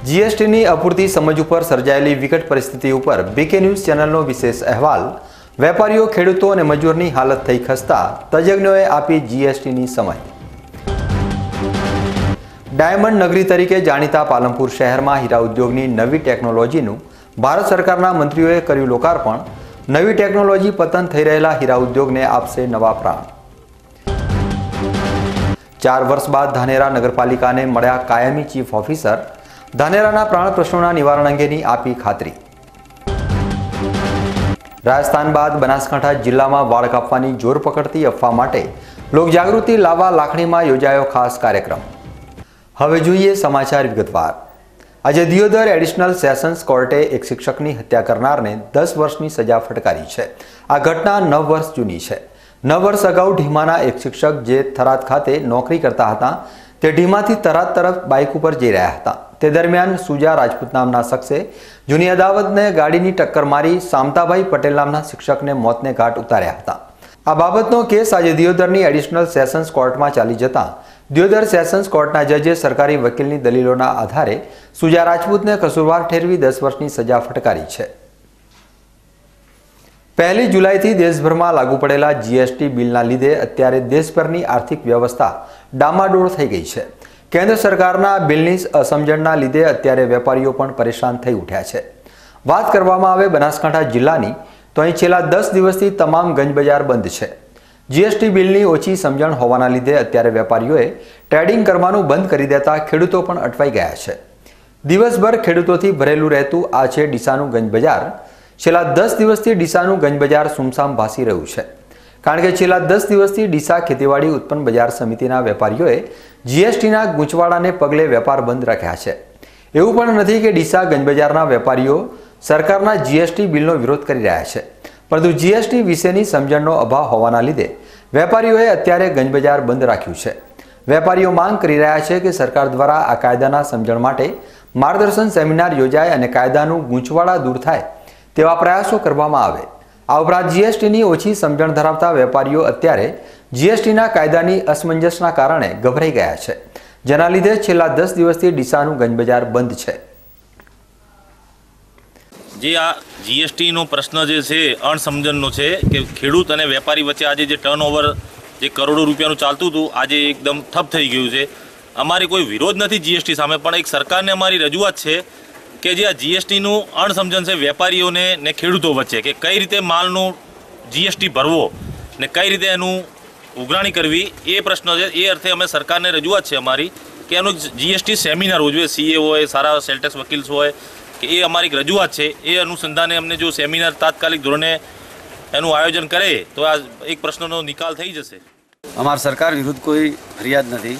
જીએસટીની અપૂરતી સમજ ઉપર સર્જાયેલી વિકટ પરિસ્થિતિ ઉપર બીકે ન્યૂઝ ચેનલનો વિશેષ અહેવાલ। વેપારીઓ, ખેડૂતો અને મજૂરની હાલત થઈ ખસ્તા, તજજ્ઞોએ આપી જીએસટીની સમજ। ડાયમંડ નગરી તરીકે જાણીતા પાલનપુર શહેરમાં હીરા ઉદ્યોગની નવી ટેકનોલોજીનું ભારત સરકારના મંત્રીઓએ કર્યું લોકાર્પણ। નવી ટેકનોલોજી પતન થઈ રહેલા હીરા ઉદ્યોગને આપશે નવા પ્રાણ। 4 વર્ષ બાદ ધાનેરા નગરપાલિકાને મળ્યા કાયમી ચીફ ઓફિસર। ધાનેરાના પ્રાણ પ્રશ્નોના નિવારણ અંગેની આપી ખાતરી। રાજસ્થાન બાદ બનાસકાંઠા જિલ્લામાં વાળ કાપવાની જોર પકડતી અફવા માટે લોકજાગૃતિ લાવવા લાખણીમાં યોજાયો ખાસ કાર્યક્રમ। હવે જોઈએ સમાચાર વિગતવાર। આજે દિયોદર એડિશનલ સેશન્સ કોર્ટે એક શિક્ષકની હત્યા કરનારને 10 વર્ષની સજા ફટકારી છે। આ ઘટના 9 વર્ષ જૂની છે। 9 વર્ષ અગાઉ ઢીમાના એક શિક્ષક જે થરાદ ખાતે નોકરી કરતા હતા તે ઢીમાથી થરાદ તરફ બાઇક ઉપર જઈ રહ્યા હતા। તે દરમિયાન સુજા રાજપૂત નામના શખ્સે જૂની અદાવતને ગાડીની ટક્કર મારી સામતાભાઈ પટેલ નામના શિક્ષકને મોતને ઘાટ ઉતાર્યા હતા। આ બાબતનો કેસ આજે દિયોદરની એડિશનલ સેશન્સ કોર્ટમાં ચાલી જતા દિયોદર સેશન્સ કોર્ટના જજે સરકારી વકીલની દલીલોના આધારે સુજા રાજપૂતને કસૂરવાર ઠેરવી 10 વર્ષની સજા ફટકારી છે। 1 જુલાઈથી દેશભરમાં લાગુ પડેલા જીએસટી બિલના લીધે અત્યારે દેશભરની આર્થિક વ્યવસ્થા ડામાડોળ થઈ ગઈ છે। કેન્દ્ર સરકારના બિલની અસમજણના લીધે અત્યારે વેપારીઓ પણ પરેશાન થઈ ઉઠ્યા છે। વાત કરવામાં આવે બનાસકાંઠા જિલ્લાની તો અહીં છેલ્લા 10 દિવસથી તમામ ગંજ બજાર બંધ છે। જીએસટી બિલની ઓછી સમજણ હોવાના લીધે અત્યારે વેપારીઓએ ટ્રેડિંગ કરવાનું બંધ કરી દેતા ખેડૂતો પણ અટવાઈ ગયા છે। દિવસભર ખેડૂતોથી ભરેલું રહેતું આ છે ડીસાનું ગંજ બજાર। છેલ્લા 10 દિવસથી ડીસાનું ગંજ બજાર સુમસામ ભાસી રહ્યું છે, કારણ કે છેલ્લા 10 દિવસથી ડીસા ખેતીવાડી ઉત્પન્ન બજાર સમિતિના વેપારીઓએ જીએસટીના ગૂંચવાડાને પગલે વેપાર બંધ રાખ્યા છે। એવું પણ નથી કે ડીસા ગંજ બજારના વેપારીઓ સરકારના જીએસટી બિલનો વિરોધ કરી રહ્યા છે, પરંતુ જીએસટી વિશેની સમજણનો અભાવ હોવાના લીધે વેપારીઓએ અત્યારે ગંજ બજાર બંધ રાખ્યું છે। વેપારીઓ માંગ કરી રહ્યા છે કે સરકાર દ્વારા આ કાયદાના સમજણ માટે માર્ગદર્શન સેમિનાર યોજાય અને કાયદાનું ગૂંચવાડા દૂર થાય તેવા પ્રયાસો કરવામાં આવે। આ ઉપરાંત જીએસટીની ઓછી સમજણ ધરાવતા વેપારીઓ અત્યારે જીએસટીના કાયદાની અસમંજસના કારણે ગભરાઈ ગયા છે, જેના લીધે છેલ્લા 10 દિવસથી ડીસાનું ગંજ બજાર બંધ છે। જે આ જીએસટીનો પ્રશ્ન જે છે અણસમજણનો છે કે ખેડૂત અને વેપારી વચ્ચે આજે જે ટર્નઓવર જે કરોડો રૂપિયાનું ચાલતું હતું આજે એકદમ ઠપ થઈ ગયું છે। અમારી કોઈ વિરોધ નથી જીએસટી સામે, પણ એક સરકારને અમારી રજૂઆત છે કે જે આ જીએસટીનું અણસમજણ છે વેપારીઓને ને ખેડૂતો વચ્ચે કે કઈ રીતે માલનું જીએસટી ભરવો ને કઈ રીતે એનું ઉઘરાણી કરવી એ પ્રશ્ન છે। એ અર્થે અમે સરકારને રજૂઆત છે અમારી કે એનું જીએસટી સેમિનાર હોવું જોઈએ। સીએ હોય, સારા સેલટેક્સ વકીલ હોય કે એ અમારી રજૂઆત છે। એ અનુસંધાને અમને જો સેમિનાર તાત્કાલિક ધોરણે એનું આયોજન કરે તો આ એક પ્રશ્નનો નિકાલ થઈ જશે। અમારી સરકાર વિરુદ્ધ કોઈ ફરિયાદ નથી,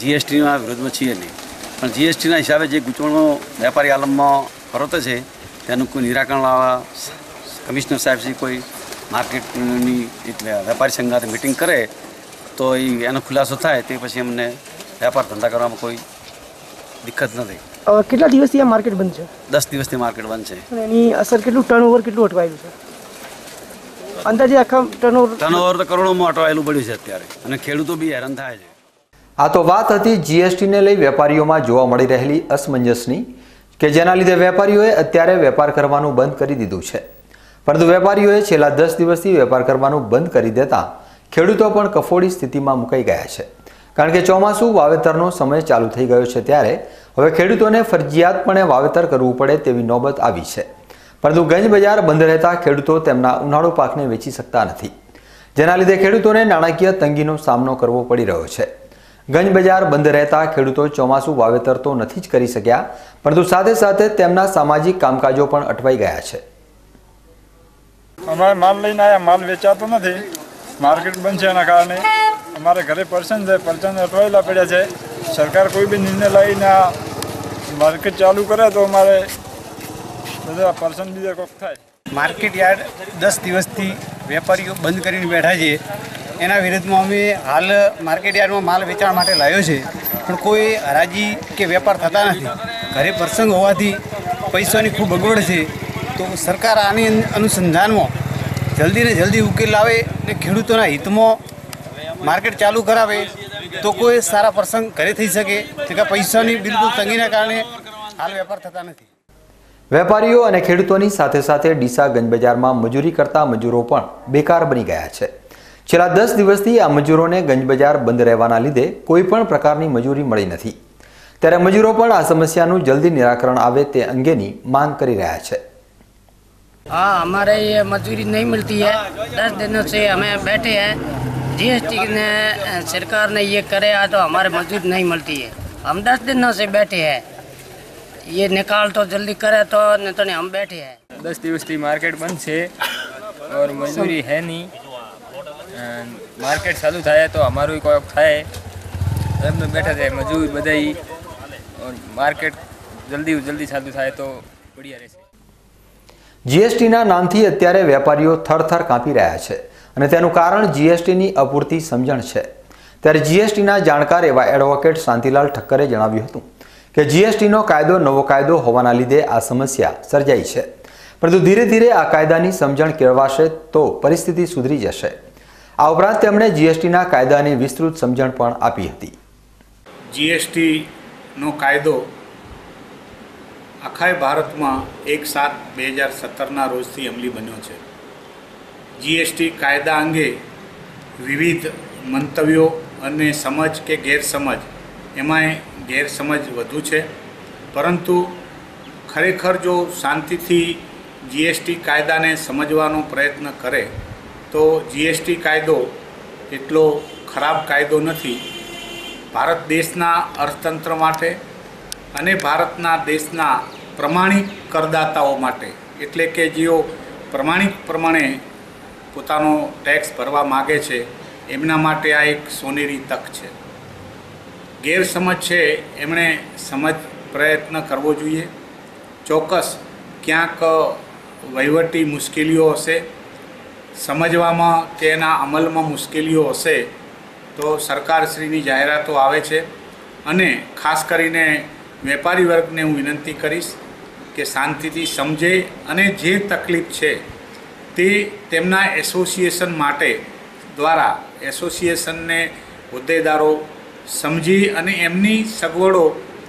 જીએસટીના વિરુદ્ધમાં છીએ નહીં, પણ જીએસટીના હિસાબે જે ગૂંચવણો વેપારી આલમમાં ફરતો છે તેનું કોઈ નિરાકરણ લાવવા કમિશનર સાહેબશ્રી કોઈ માર્કેટની વેપારી સંઘાતે મિટિંગ કરે તો એનો ખુલાસો થાય તે પછી અમને વેપાર ધંધા કરવામાં કોઈ દિક્કત નથી। કેટલા દિવસથી આ માર્કેટ બંધ છે? 10 દિવસથી માર્કેટ બંધ છે। અને એની અસર કેટલું ટર્નઓવર કેટલું અટવાયેલું છે? અંદાજે આખા ટર્નઓવર તો કરોડોમાં અટવાયેલું પડ્યું છે અત્યારે, અને ખેડૂતો બી હેરાન થાય છે। આ તો વાત હતી જીએસટીને લઈ વેપારીઓમાં જોવા મળી રહેલી અસમંજસની, કે જેના લીધે વેપારીઓએ અત્યારે વેપાર કરવાનું બંધ કરી દીધું છે। પરંતુ વેપારીઓએ છેલ્લા 10 દિવસથી વેપાર કરવાનું બંધ કરી દેતા ખેડૂતો પણ કફોડી સ્થિતિમાં મુકાઈ ગયા છે, કારણ કે ચોમાસું વાવેતરનો સમય ચાલુ થઈ ગયો છે। ત્યારે હવે ખેડૂતોને ફરજિયાતપણે વાવેતર કરવું પડે તેવી નોબત આવી છે, પરંતુ ગંજ બજાર બંધ રહેતા ખેડૂતો તેમના ઉનાળુ પાકને વેચી શકતા નથી, જેના લીધે ખેડૂતોને નાણાકીય તંગીનો સામનો કરવો પડી રહ્યો છે। ગંજ બજાર બંધ રહેતા ખેડૂતો ચોમાસું વાવેતર તો નથી જ કરી શક્યા, પરંતુ સાથે સાથે તેમના સામાજિક કામકાજો પણ અટવાઈ ગયા છે। અમારે માલ લઈને આવ્યા, માલ વેચાતો નથી, માર્કેટ બંધ છે, એના કારણે અમારે ઘરે પર્સન અટવાયેલા પડ્યા છે। સરકાર કોઈ બી નિર્ણય લઈને માર્કેટ ચાલુ કરે તો અમારે બધા પર્સન બીજા કોક થાય। માર્કેટ યાર્ડ 10 દિવસથી વેપારીઓ બંધ કરીને બેઠા છે, એના વિરુદ્ધમાં અમે હાલ માર્કેટ યાર્ડમાં માલ વેચાણ માટે લાવ્યો છે, પણ કોઈ હરાજી કે વેપાર થતા નથી। ઘરે પ્રસંગ હોવાથી પૈસાની ખૂબ અગવડ છે, તો સરકાર આની અનુસંધાનમાં જલ્દી ને જલ્દી ઉકેલ લાવે ને ખેડૂતોના હિતમાં માર્કેટ ચાલુ કરાવે તો કોઈ સારા પ્રસંગ ઘરે થઈ શકે। કે પૈસાની બિલકુલ તંગીના કારણે હાલ વેપાર થતા નથી. વેપારીઓ અને ખેડૂતોની સાથે સાથે ડીસા ગંજ બજારમાં મજૂરી કરતા મજૂરો પણ બેકાર બની ગયા છે. છેલ્લા 10 દિવસથી આ મજૂરોને ગંજ બજાર બંધ રહેવાના લીધે કોઈ પણ પ્રકારની મજૂરી મળી નથી. ત્યારે મજૂરો પણ આ સમસ્યાનું જલ્દી નિરાકરણ આવે તે અંગેની માંગ કરી રહ્યા છે. हाँ, हमारे ये मजदूरी नहीं मिलती है. 10 दिनों से हमें बैठे हैं. जीएसटी ने सरकार ने ये करे है तो हमारे मजदूरी नहीं मिलती है. हम 10 दिनों से बैठे हैं. ये निकाल तो जल्दी करे तो नहीं तो नहीं हम बैठे हैं. 10 દિવસથી માર્કેટ બંધ છે और મજૂરી है નહીં. માર્કેટ ચાલુ થાય તો અમારું કોઈ થાય એમને બેઠા છે મજૂર બધાઈ और માર્કેટ જલ્દી ચાલુ થાય તો બઢિયા રહેશે. જીએસટીના નામથી અત્યારે વેપારીઓ થરથર કાંપી રહ્યા છે અને તેનું કારણ જીએસટીની અપૂરતી સમજણ છે. ત્યારે જીએસટીના જાણકાર એવા એડવોકેટ શાંતિલાલ ઠક્કરે જણાવ્યું હતું કે જીએસટીનો કાયદો નવો કાયદો હોવાના લીધે આ સમસ્યા સર્જાઈ છે, પરંતુ ધીરે ધીરે આ કાયદાની સમજણ કેળવાશે તો પરિસ્થિતિ સુધરી જશે. આ ઉપરાંત તેમણે જીએસટીના કાયદાની વિસ્તૃત સમજણ પણ આપી હતી. જીએસટીનો કાયદો આખા ભારતમાં 1/7/2017ના રોજથી અમલી બન્યો છે. જીએસટી કાયદા અંગે વિવિધ મંતવ્યો અને સમજ કે ગેરસમજ, એમાંય ગેરસમજ વધુ છે, પરંતુ ખરેખર જો શાંતિથી જીએસટી કાયદાને સમજવાનો પ્રયત્ન કરે તો જીએસટી કાયદો એટલો ખરાબ કાયદો નથી. ભારત દેશના અર્થતંત્ર માટે અને ભારતના દેશના પ્રમાણિક કરદાતાઓ માટે, એટલે કે જેઓ પ્રમાણિક પ્રમાણે પોતાનો ટેક્સ ભરવા માગે છે એમના માટે આ એક સોનેરી તક છે. ગેરસમજ છે એમણે પ્રયત્ન કરવો જોઈએ. ચોક્કસ ક્યાંક વહીવટી મુશ્કેલીઓ હશે, સમજવામાં કે એના અમલમાં મુશ્કેલીઓ હશે તો સરકારશ્રીની જાહેરાતો આવે છે અને ખાસ કરીને વેપારી વર્ગને હું વિનંતી કરીશ કે શાંતિથી સમજે અને જે તકલીફ છે તે તેમના એસોસિએશન માટે દ્વારા એસોસિએશનને હોદ્દેદારો સમજી અને એમની સગવડો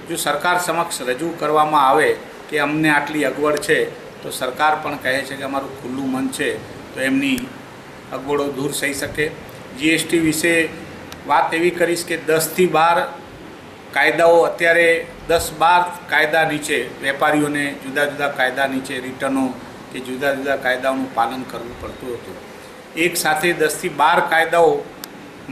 જો સરકાર સમક્ષ રજૂ કરવામાં આવે કે અમને આટલી અગવડ છે તો સરકાર પણ કહે છે કે અમારું ખુલ્લું મન છે તો એમની અગવડો દૂર થઈ શકે. જીએસટી વિશે વાત એવી કરીશ કે 10થી 12 કાયદાઓ અત્યારે 10-12 કાયદા નીચે વેપારીઓને જુદા જુદા કાયદા નીચે રિટર્નો કે જુદા જુદા કાયદાઓનું પાલન કરવું પડતું હતું. એક સાથે 10થી 12 કાયદાઓ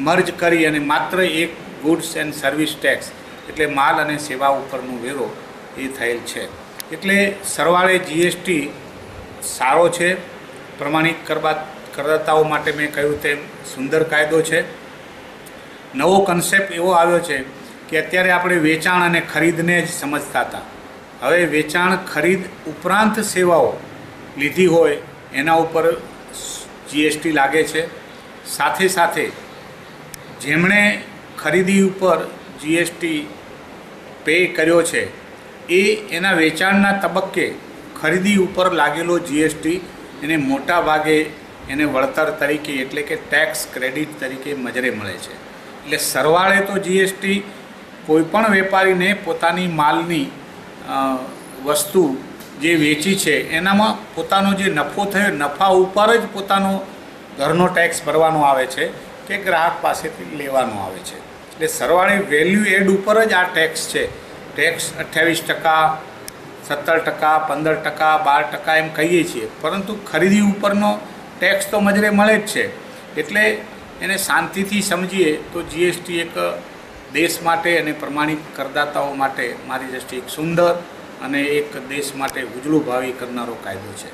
મર્જ કરી અને માત્ર એક ગુડ્સ એન્ડ સર્વિસ ટેક્સ એટલે માલ અને સેવા ઉપરનો વેરો એ થયેલ છે. એટલે સરવાળે જીએસટી સારો છે. પ્રમાણિક કરદાતાઓ માટે મેં કહ્યું તેમ સુંદર કાયદો છે. નવો કન્સેપ્ટ એવો આવ્યો છે કે અત્યારે આપણે વેચાણ અને ખરીદને જ સમજતા હતા. હવે વેચાણ ખરીદ ઉપરાંત સેવાઓ લીધી હોય એના ઉપર જીએસટી લાગે છે. સાથે સાથે જેમણે ખરીદી ઉપર જીએસટી પે કર્યો છે એના વેચાણના તબક્કે ખરીદી ઉપર લાગેલો જીએસટી એને મોટા ભાગે એને વળતર તરીકે એટલે કે ટેક્સ ક્રેડિટ તરીકે મજરે મળે છે. એટલે સરવાળે તો જીએસટી કોઈપણ વેપારીને પોતાની માલની વસ્તુ જે વેચી છે એનામાં પોતાનો જે નફો થયો નફા ઉપર જ પોતાનો ઘરનો ટેક્સ ભરવાનો આવે છે કે ગ્રાહક પાસેથી લેવાનો આવે છે. એટલે સરવાળે વેલ્યુ એડ ઉપર જ આ ટેક્સ છે. ટેક્સ 28%, 17%, 15%, 12% એમ કહીએ છીએ, પરંતુ ખરીદી ઉપરનો ટેક્સ તો મજરે મળે જ છે. એટલે એને શાંતિથી સમજીએ તો જીએસટી એક દેશ માટે અને પ્રમાણિક કરદાતાઓ માટે મારી દ્રષ્ટિએ એક સુંદર અને એક દેશ માટે ઉજળું ભાવિ કરનારો કાયદો છે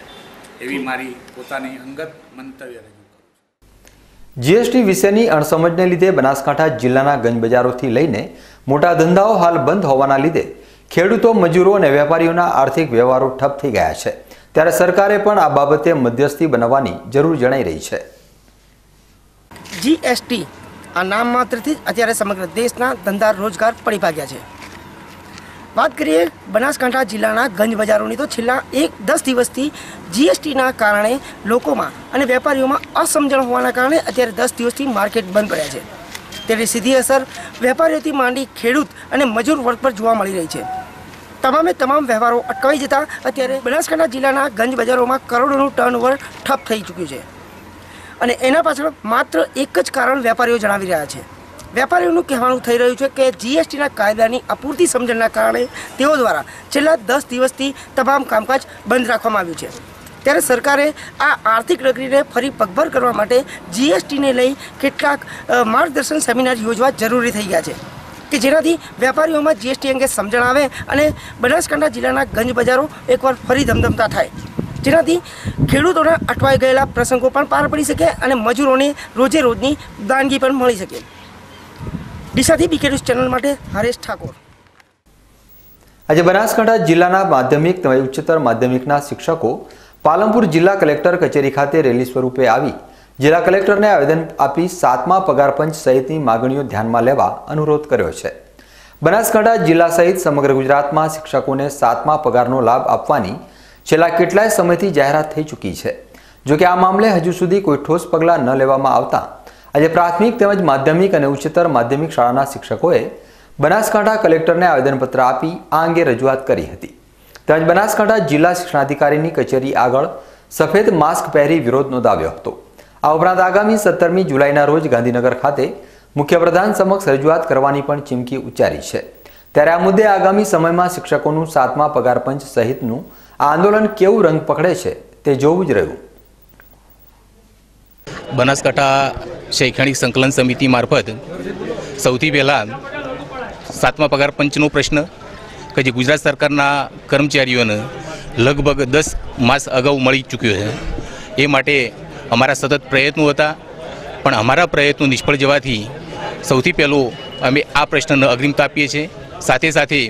એવી મારી પોતાની અંગત મંતવ્ય રજૂ કરું છું. જીએસટી વિશેની અણસમજને લીધે બનાસકાંઠા જિલ્લાના ગંજ બજારોથી લઈને મોટા ધંધાઓ હાલ બંધ હોવાના લીધે ખેડૂતો, મજૂરો અને વેપારીઓના આર્થિક વ્યવહારો ઠપ થઈ ગયા છે. ત્યારે સરકારે પણ આ બાબતે મધ્યસ્થી બનાવવાની જરૂર જણાઈ રહી છે. જીએસટી આ નામ માત્રથી જ અત્યારે સમગ્ર દેશના ધંધા રોજગાર પડી ભાગ્યા છે. વાત કરીએ બનાસકાંઠા જિલ્લાના ગંજ બજારોની તો છેલ્લા 10 દિવસથી જીએસટીના કારણે લોકોમાં અને વેપારીઓમાં અસમજણ હોવાના કારણે અત્યારે 10 દિવસથી માર્કેટ બંધ પડ્યા છે. તેની સીધી અસર વેપારીઓથી માંડી ખેડૂત અને મજૂર વર્ગ પર જોવા મળી રહી છે. તમામે તમામ વ્યવહારો અટકાવી જતા અત્યારે બનાસકાંઠા જિલ્લાના ગંજ બજારોમાં કરોડોનું ટર્નઓવર ઠપ થઈ ચૂક્યું છે અને એના પાછળ માત્ર એક જ કારણ વેપારીઓ જણાવી રહ્યા છે. વેપારીઓનું કહેવાનું થઈ રહ્યું છે કે જીએસટીના કાયદાની અપૂરતી સમજણના કારણે તેઓ દ્વારા છેલ્લા 10 દિવસથી તમામ કામકાજ બંધ રાખવામાં આવ્યું છે. ત્યારે સરકારે આ આર્થિક નગરીને ફરી પગભર કરવા માટે જીએસટીને લઈ કેટલાક માર્ગદર્શન સેમિનાર યોજવા જરૂરી થઈ ગયા છે કે જેનાથી વેપારીઓમાં જીએસટી અંગે સમજણ આવે અને બનાસકાંઠા જિલ્લાના ગંજ બજારો એકવાર ફરી ધમધમતા થાય, જેનાથી ખેડૂતોના અટવાઈ ગયેલા પ્રસંગો પણ પાર પડી શકે અને મજૂરોને રોજે રોજની દાનગી પણ મળી શકે. ડીસાથી બીકે ન્યૂઝ ચેનલ માટે હરેશ ઠાકોર. આજે બનાસકાંઠા જિલ્લાના માધ્યમિક તેમજ ઉચ્ચતર માધ્યમિકના શિક્ષકો પાલનપુર જિલ્લા કલેક્ટર કચેરી ખાતે રેલી સ્વરૂપે આવી જિલ્લા કલેક્ટરને આવેદન આપી 7મા પગાર પંચ સહિતની માગણીઓ ધ્યાનમાં લેવા અનુરોધ કર્યો છે. બનાસકાંઠા જિલ્લા સહિત સમગ્ર ગુજરાતમાં શિક્ષકોને 7મા પગારનો લાભ આપવાની છેલ્લા કેટલાય સમયથી જાહેરાત થઈ ચૂકી છે. જોકે આ મામલે હજુ સુધી કોઈ ઠોસ પગલાં ન લેવામાં આવતા આજે પ્રાથમિક તેમજ માધ્યમિક અને ઉચ્ચતર માધ્યમિક શાળાના શિક્ષકોએ બનાસકાંઠા કલેક્ટરને આવેદનપત્ર આપી આ અંગે રજૂઆત કરી હતી. તેમજ બનાસકાંઠા જિલ્લા શિક્ષણાધિકારીની કચેરી આગળ સફેદ માસ્ક પહેરી વિરોધ નોંધાવ્યો હતો. આ ઉપરાંત આગામી 17મી જુલાઈના રોજ ગાંધીનગર ખાતે મુખ્યપ્રધાન સમક્ષ રજૂઆત કરવાની પણ ચીમકી ઉચ્ચારી છે. ત્યારે આ મુદ્દે આગામી સમયમાં શિક્ષકોનું 7મા પગાર પંચ સહિતનું આ આંદોલન કેવું રંગ પકડે છે તે જોવું જ રહ્યું. બનાસકાંઠા શૈક્ષણિક સંકલન સમિતિ મારફત સૌથી પહેલાં 7મા પગાર પંચનો પ્રશ્ન કે જે ગુજરાત સરકારના કર્મચારીઓને લગભગ 10 માસ અગાઉ મળી ચૂક્યો છે, એ માટે અમારા સતત પ્રયત્નો હતા, પણ અમારા પ્રયત્નો નિષ્ફળ જવાથી સૌથી પહેલો અમે આ પ્રશ્નને અગ્રિમતા આપીએ છીએ. સાથે સાથે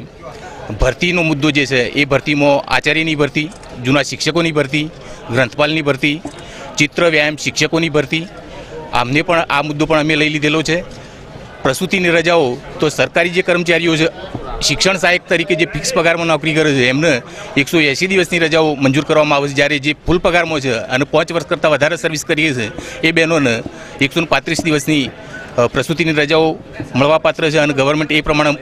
ભરતીનો મુદ્દો જે છે એ ભરતીમાં આચાર્યની ભરતી, જૂના શિક્ષકોની ભરતી, ગ્રંથપાલની ભરતી, ચિત્ર વ્યાયામ શિક્ષકોની ભરતી, આમને પણ આ મુદ્દો પણ અમે લઈ લીધેલો છે. પ્રસૂતિની રજાઓ તો સરકારી જે કર્મચારીઓ છે શિક્ષણ સહાયક તરીકે જે ફિક્સ પગારમાં નોકરી કરે છે એમને 180 દિવસની રજાઓ મંજૂર કરવામાં આવે છે, જ્યારે જે ફૂલ પગારમાં છે અને 5 વર્ષ કરતાં વધારે સર્વિસ કરીએ છે એ બહેનોને 135 દિવસની પ્રસૂતિની રજાઓ મળવાપાત્ર છે. અને ગવર્મેન્ટ એ પ્રમાણે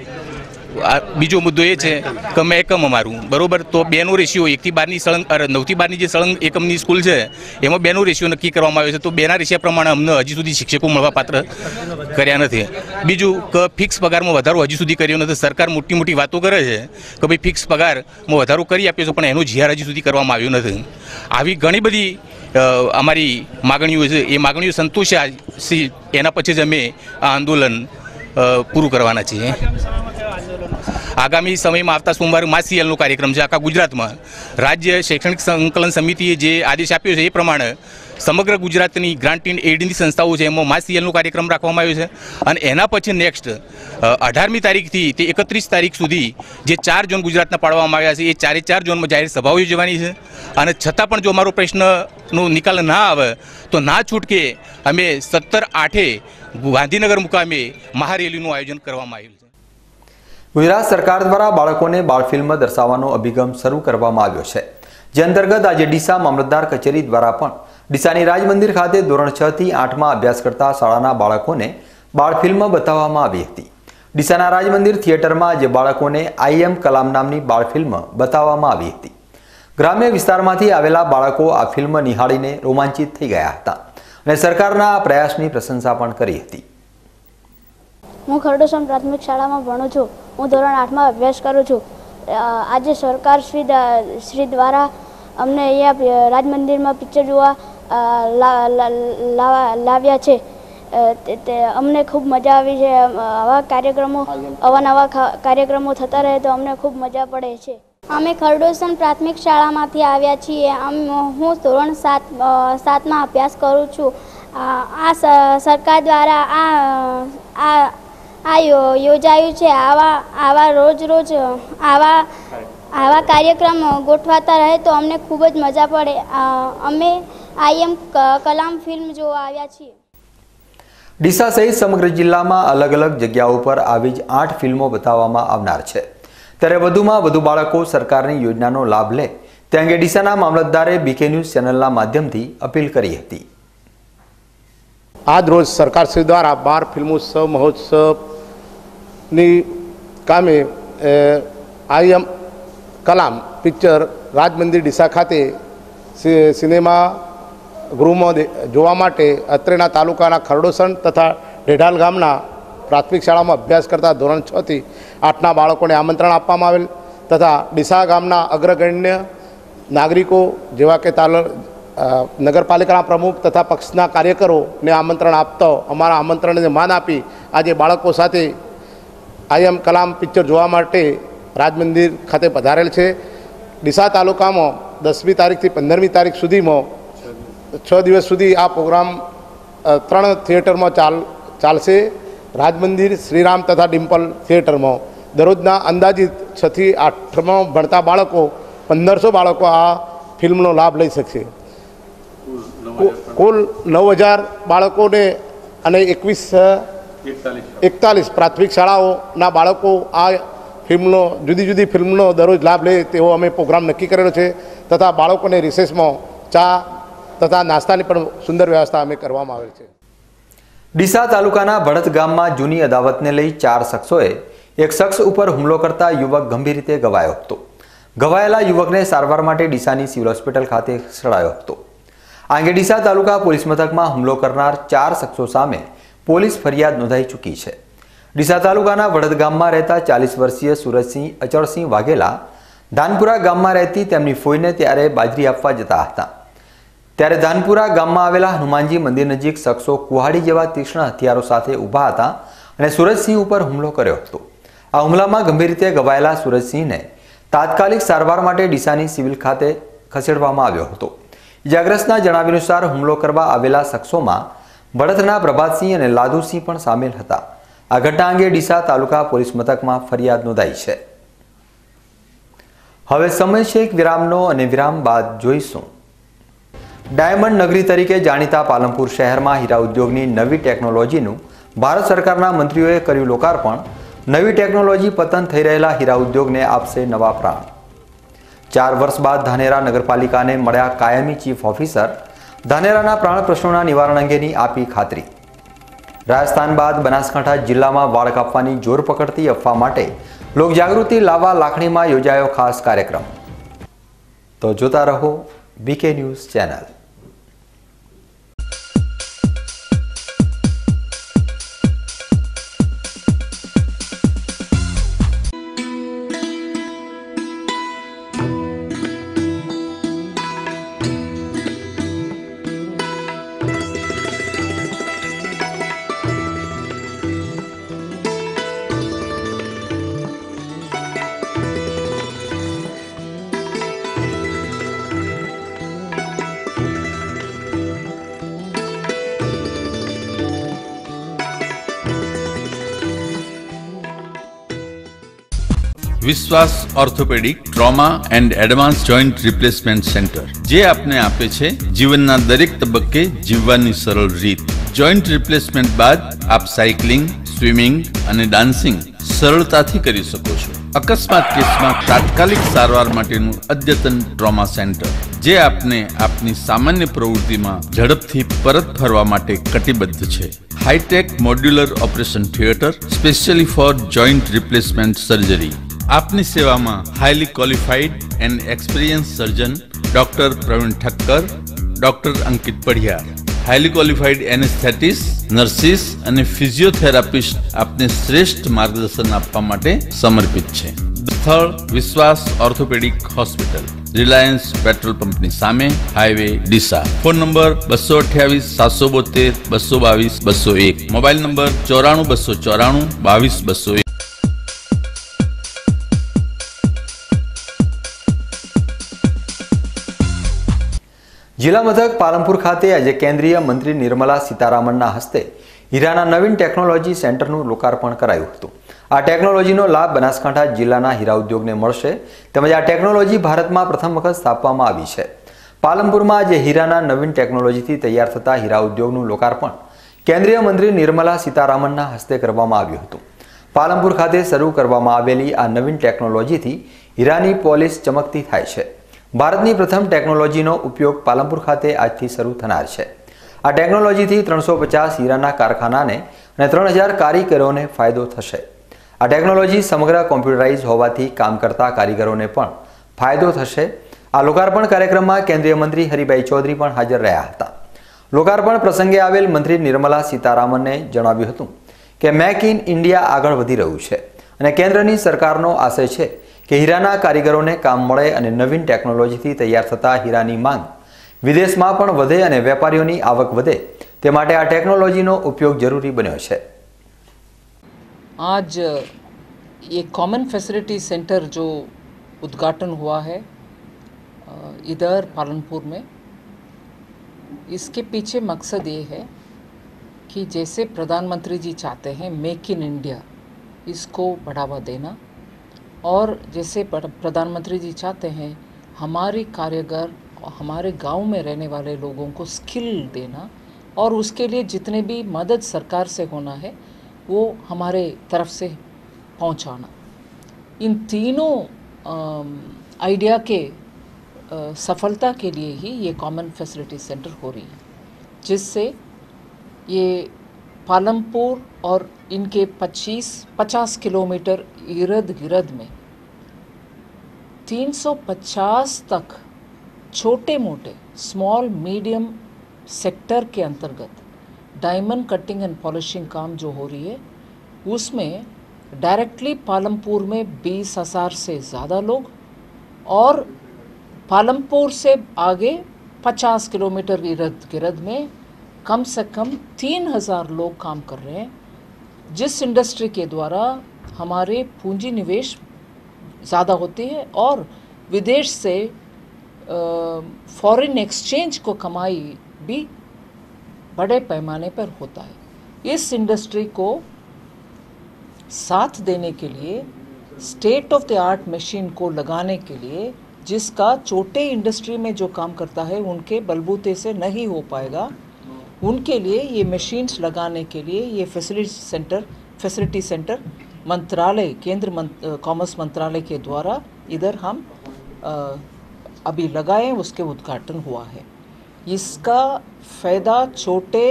બીજો મુદ્દો એ છે કે મેં એકમ અમારું બરાબર તો 2નો રેશિયો 1 થી 12ની સળંગ 9 થી 12ની જે સળંગ એકમની સ્કૂલ છે એમાં 2નો રેશિયો નક્કી કરવામાં આવ્યો છે, તો 2ના રેશિયા પ્રમાણે અમને હજી સુધી શિક્ષકો મળવાપાત્ર કર્યા નથી. બીજું કે ફિક્સ પગારમાં વધારો હજી સુધી કર્યો નથી. સરકાર મોટી મોટી વાતો કરે છે કે ભાઈ ફિક્સ પગારમાં વધારો કરી આપ્યો છે, પણ એનો જીઆર હજી સુધી કરવામાં આવ્યો નથી. આવી ઘણી બધી અમારી માગણીઓ છે, એ માગણીઓ સંતોષ્યા એના પછી જ અમે આ આંદોલન પૂરું કરવાના છીએ. આગામી સમયમાં આવતા સોમવારે માસ સીએલનો કાર્યક્રમ છે આખા ગુજરાતમાં. રાજ્ય શૈક્ષણિક સંકલન સમિતિએ જે આદેશ આપ્યો છે એ પ્રમાણે સમગ્ર ગુજરાતની ગ્રાન્ટ ઇન એડની સંસ્થાઓ છે એમાં માસ સીએલનો કાર્યક્રમ રાખવામાં આવ્યો છે. અને એના પછી નેક્સ્ટ 18મી તારીખથી તે 31 તારીખ સુધી જે 4 ઝોન ગુજરાતના પાડવામાં આવ્યા છે એ 4 ઝોનમાં જાહેર સભાઓ યોજવાની છે. અને છતાં પણ જો અમારો પ્રશ્નનો નિકાલ ના આવે તો ના છૂટકે અમે 17/8 ગાંધીનગર મુકામે મહારેલીનું આયોજન કરવામાં આવ્યું છે. ગુજરાત સરકાર દ્વારા બાળકોને બાળ ફિલ્મ દર્શાવવાનો અભિગમ શરૂ કરવામાં આવ્યો છે, જે અંતર્ગત આજે ડીસા મામલતદાર કચેરી દ્વારા પણ ડીસાની રાજમંદિર ખાતે ધોરણ 6 થી 8માં અભ્યાસ કરતા શાળાના બાળકોને બાળ ફિલ્મ બતાવવામાં આવી હતી. ડીસાના રાજમંદિર થિયેટરમાં આજે બાળકોને આઈએમ કલામ નામની બાળ ફિલ્મ બતાવવામાં આવી હતી. ગ્રામ્ય વિસ્તારમાંથી આવેલા બાળકો આ ફિલ્મ નિહાળીને રોમાંચિત થઈ ગયા હતા અને સરકારના આ પ્રયાસની પ્રશંસા પણ કરી હતી. હું ખરડોસણ પ્રાથમિક શાળામાં ભણું છું. હું ધોરણ 8માં અભ્યાસ કરું છું. આજે સરકાર શ્રી દ્વારા અમને અહીંયા રાજમંદિરમાં પિક્ચર જોવા લાવ્યા છે. અમને ખૂબ મજા આવી છે. આવા કાર્યક્રમો અવાનવા કાર્યક્રમો થતા રહે તો અમને ખૂબ મજા પડે છે. અમે ખરડોસણ પ્રાથમિક શાળામાંથી આવ્યા છીએ. હું ધોરણ 7માં અભ્યાસ કરું છું. આ સરકાર દ્વારા આ યોજાયું છે. આવા રોજ આવા કાર્યક્રમ ગોઠવાતા રહે તો અમને ખૂબ જ મજા પડે. અમે આઈએમ કલામ ફિલ્મ જોવા આવ્યા છીએ. ડીસા સહિત સમગ્ર જિલ્લામાં અલગ અલગ જગ્યાઓ પર આવી જ 8 ફિલ્મો બતાવવામાં આવનાર છે. ત્યારે વધુમાં વધુ બાળકો સરકારની યોજનાનો લાભ લે તે અંગે ડીસાના મામલતદારે બીકે ન્યૂઝ ચેનલના માધ્યમથી અપીલ કરી હતી. આજ રોજ સરકારશ્રી દ્વારા 12 ફિલ્મોત્સવ મહોત્સવની કામે આઈએમ કલામ પિક્ચર રાજ મંદિર ડીસા ખાતે સિનેમા ગૃહમાં જોવા માટે અત્રેના તાલુકાના ખરડોસણ તથા ઢેઢાલ ગામના પ્રાથમિક શાળામાં અભ્યાસ કરતા ધોરણ 6 થી 8ના બાળકોને આમંત્રણ આપવામાં આવેલ તથા ડીસા ગામના અગ્રગણ્ય નાગરિકો જેવા કે નગરપાલિકાના પ્રમુખ તથા પક્ષના કાર્યકરોને આમંત્રણ આપતો અમારા આમંત્રણને માન આપી આજે બાળકો સાથે આઈ એમ કલામ પિક્ચર જોવા માટે રાજ મંદિર ખાતે પધારેલ છે. ડીસા તાલુકામાં 10મી તારીખથી 15મી તારીખ સુધીમાં 6 દિવસ સુધી આ પ્રોગ્રામ 3 થિયેટરમાં ચાલશે. રાજ મંદિર, શ્રીરામ તથા ડિમ્પલ થિયેટરમાં દરરોજના અંદાજિત 6 થી 8માં ભણતા બાળકો 1500 બાળકો આ ફિલ્મનો લાભ લઈ શકશે. કુલ 9000 બાળકોને અને 41 પ્રાથમિક શાળાઓના બાળકો આ ફિલ્મનો જુદી ફિલ્મનો દરરોજ લાભ લે તેવો અમે પ્રોગ્રામ નક્કી કરેલો છે તથા બાળકોને રિસેસમાં ચા તથા નાસ્તાની પણ સુંદર વ્યવસ્થા અમે કરવામાં આવેલ છે. ડીસા તાલુકાના ભડત ગામમાં જૂની અદાવતને લઈ 4 શખ્સોએ એક શખ્સ ઉપર હુમલો કરતા યુવક ગંભીર રીતે ઘવાયો હતો. ઘવાયેલા યુવકને સારવાર માટે ડીસાની સિવિલ હોસ્પિટલ ખાતે ખસેડાયો હતો. આ અંગે ડીસા તાલુકા પોલીસ મથકમાં હુમલો કરનાર 4 શખ્સો સામે પોલીસ ફરિયાદ નોંધાઈ ચૂકી છે. ડીસા તાલુકાના ભડત ગામમાં રહેતા 40 વર્ષીય સુરજસિંહ અચળસિંહ વાઘેલા ધાનપુરા ગામમાં રહેતી તેમની ફોઈને ત્યારે બાજરી આપવા જતા હતા. ત્યારે ધાનપુરા ગામમાં આવેલા હનુમાનજી મંદિર નજીક શખ્સો કુહાડી જેવા તીક્ષ્ણ હથિયારો સાથે ઊભા હતા અને સુરજસિંહ ઉપર હુમલો કર્યો હતો. આ હુમલામાં ગંભીર રીતે ઘવાયેલા સુરજસિંહને તાત્કાલિક સારવાર માટે ડીસાની સિવિલ ખાતે ખસેડવામાં આવ્યો હતો. ઇજાગ્રસ્તના જણાવ્યા અનુસાર હુમલો કરવા આવેલા શખ્સોમાં ભડતના પ્રભાતસિંહ અને લાદુસિંહ પણ સામેલ હતા. આ ઘટના અંગે ડીસા તાલુકા પોલીસ મથકમાં ફરિયાદ નોંધાઈ છે. હવે સમય છે એક વિરામનો અને વિરામ બાદ જોઈશું. ડાયમંડ નગરી તરીકે જાણીતા પાલનપુર શહેરમાં હીરા ઉદ્યોગની નવી ટેકનોલોજીનું ભારત સરકારના મંત્રીઓએ કર્યું લોકાર્પણ. નવી ટેકનોલોજી પતન થઈ રહેલા હીરા ઉદ્યોગને આપશે નવા પ્રાણ. 4 વર્ષ બાદ ધાનેરા નગરપાલિકાને મળ્યા કાયમી ચીફ ઓફિસર. ધાનેરાના પ્રાણ પ્રશ્નોના નિવારણ અંગેની આપી ખાતરી. રાજસ્થાન બાદ બનાસકાંઠા જિલ્લામાં વાળ કાપવાની જોર પકડતી અફવા માટે લોકજાગૃતિ લાવવા લાખણીમાં યોજાયો ખાસ કાર્યક્રમ. તો જોતા રહો BK ન્યૂઝ ચેનલ. વિશ્વાસ orthopaedic trauma and advance joint replacement centre જે આપને આપે છે જીવનના દરેક તબક્કે જીવવાની સરળ રીત. જોઈન્ટ રિપ્લેસમેન્ટ બાદ આપ સાયકલિંગ, સ્વિમિંગ અને ડાન્સિંગ સરળતાથી કરી શકો છો. અકસ્માત કેસમાં તાત્કાલિક સારવાર માટેનું અદ્યતન ટ્રોમા સેન્ટર જે આપને આપની સામાન્ય પ્રવૃત્તિમાં ઝડપથી પરત ફરવા માટે કટિબદ્ધ છે. Hi-tech modular operation theatre specially for joint replacement surgery. આપની સેવામાં highly qualified and experience surgeon doctor Pravin Thakkar, doctor Ankit Padhiyar, highly qualified anaesthetist, nurses અને ફિઝિયોથેરાપિસ્ટ આપને શ્રેષ્ઠ માર્ગદર્શન આપવા માટે સમર્પિત છે. સ્થળ વિશ્વાસ ઓર્થોપેડિક હોસ્પિટલ, રિલાયન્સ પેટ્રોલ પંપની સામે, highway Deesa. Phone number 228 772 222 201. Mobile number 94 294 22 201. જિલ્લા મથક પાલનપુર ખાતે આજે કેન્દ્રીય મંત્રી નિર્મલા સીતારામનના હસ્તે હીરાના નવીન ટેકનોલોજી સેન્ટરનું લોકાર્પણ કરાયું હતું. આ ટેકનોલોજીનો લાભ બનાસકાંઠા જિલ્લાના હીરા ઉદ્યોગને મળશે તેમજ આ ટેકનોલોજી ભારતમાં પ્રથમ વખત સ્થાપવામાં આવી છે. પાલનપુરમાં આજે હીરાના નવીન ટેકનોલોજીથી તૈયાર થતા હીરા ઉદ્યોગનું લોકાર્પણ કેન્દ્રીય મંત્રી નિર્મલા સીતારામનના હસ્તે કરવામાં આવ્યું હતું. પાલનપુર ખાતે શરૂ કરવામાં આવેલી આ નવીન ટેકનોલોજીથી હીરાની પોલિશ ચમકતી થાય છે. ભારતની પ્રથમ ટેકનોલોજીનો ઉપયોગ પાલનપુર ખાતે આજથી શરૂ થનાર છે. આ ટેકનોલોજીથી 350 હીરાના કારખાનાને અને 3000 કારીગરોને ફાયદો થશે. આ ટેકનોલોજી સમગ્ર કોમ્પ્યુટરાઇઝ હોવાથી કામ કરતા કારીગરોને પણ ફાયદો થશે। આ લોકાર્પણ કાર્યક્રમમાં કેન્દ્રીય મંત્રી હરિભાઈ ચૌધરી પણ હાજર રહ્યા હતા। લોકાર્પણ પ્રસંગે આવેલ મંત્રી નિર્મલા સીતારામને જણાવ્યું હતું કે મેક ઇન ઇન્ડિયા આગળ વધી રહ્યું છે અને કેન્દ્રની સરકારનો આશય છે કે હીરાના કારીગરોને કામ મળે અને નવીન ટેકનોલોજીથી તૈયાર થતા હીરાની માંગ વિદેશમાં પણ વધે અને વેપારીઓની આવક વધે તે માટે આ ટેકનોલોજીનો ઉપયોગ જરૂરી બન્યો છે। आज ये कॉमन फैसिलिटी सेंटर जो उद्घाटन हुआ है इधर पालनपुर में, इसके पीछे मकसद ये है कि जैसे प्रधानमंत्री जी चाहते हैं मेक इन इंडिया, इसको बढ़ावा देना, और जैसे प्रधानमंत्री जी चाहते हैं हमारे कारीगर हमारे गांव में रहने वाले लोगों को स्किल देना, और उसके लिए जितने भी मदद सरकार से होना है वो हमारे तरफ से पहुंचाना। इन तीनों आइडिया के सफलता के लिए ही ये कॉमन फैसिलिटी सेंटर हो रही है, जिससे ये पालमपुर और इनके 50 किलोमीटर इर्द गिर्द में 350 तक छोटे मोटे स्मॉल मीडियम सेक्टर के अंतर्गत डायमंड कटिंग एंड पॉलिशिंग काम जो हो रही है, उसमें डायरेक्टली पालमपुर में 20,000 से ज़्यादा लोग और पालमपुर से आगे 50 किलोमीटर इर्द गिर्द में कम से कम 3,000 लोग काम कर रहे हैं, जिस इंडस्ट्री के द्वारा हमारे पूंजी निवेश ज़्यादा होती है और विदेश से फॉरेन एक्सचेंज को कमाई भी बड़े पैमाने पर होता है। इस इंडस्ट्री को साथ देने के लिए state of the art machine को लगाने के लिए, जिसका छोटे इंडस्ट्री में जो काम करता है उनके बलबूते से नहीं हो पाएगा, उनके लिए ये मशीन्स लगाने के लिए ये फैसिलिटी सेंटर मंत्रालय केंद्र कॉमर्स मंत्रालय के द्वारा इधर हम अभी लगाए, उसके उद्घाटन हुआ है। इसका फ़ायदा छोटे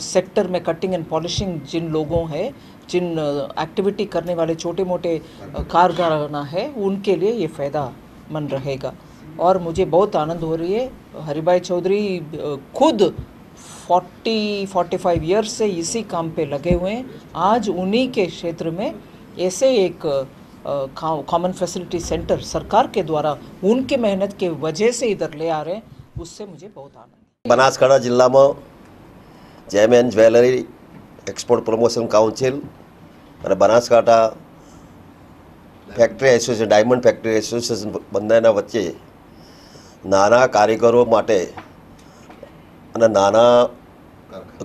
सेक्टर में कटिंग एंड पॉलिशिंग जिन लोगों हैं, जिन एक्टिविटी करने वाले छोटे मोटे कारखाना है, उनके लिए ये फ़ायदा मन रहेगा। और मुझे बहुत आनंद हो रही है, हरिभाई चौधरी खुद 40-45 ईयर्स से इसी काम पे लगे हुए हैं। आज उन्हीं के क्षेत्र में ऐसे एक कॉमन फैसिलिटी सेंटर सरकार के द्वारा उनके मेहनत के वजह से इधर ले आ रहे हैं, उससे मुझे बहुत आनंद। बनासकांठा जिला में gem and jewellery export promotion council और Banaskantha factory association diamond factory association બંનેના વચ્ચે નાના કારીગરો માટે અને નાના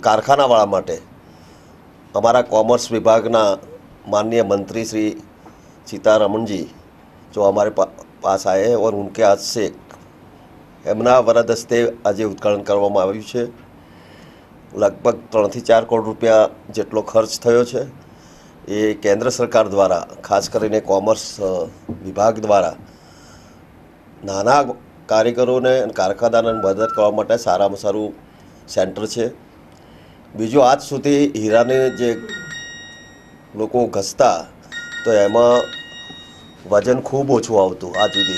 કારખાનાવાળા માટે અમારા કોમર્સ વિભાગના माननीय मंत्री श्री सीतारमण जी जो हमारे पास आए हैं और उनके हाथ से एमना वरद हस्ते आज उद्घाटन करवामां आव्युं छे। लगभग 3 થી 4 करोड़ रुपया जेटलो खर्च थयो छे। ये केंद्र सरकार द्वारा खास करीने कॉमर्स विभाग द्वारा नाना कारीगरों ने कारखानाने मदद करवा माटे सारामां सारुं सेंटर छे। बीजो आज सुधी हीराने जे लोको घसता तो एमां वजन खूब ओछुं आवतुं आज सुधी,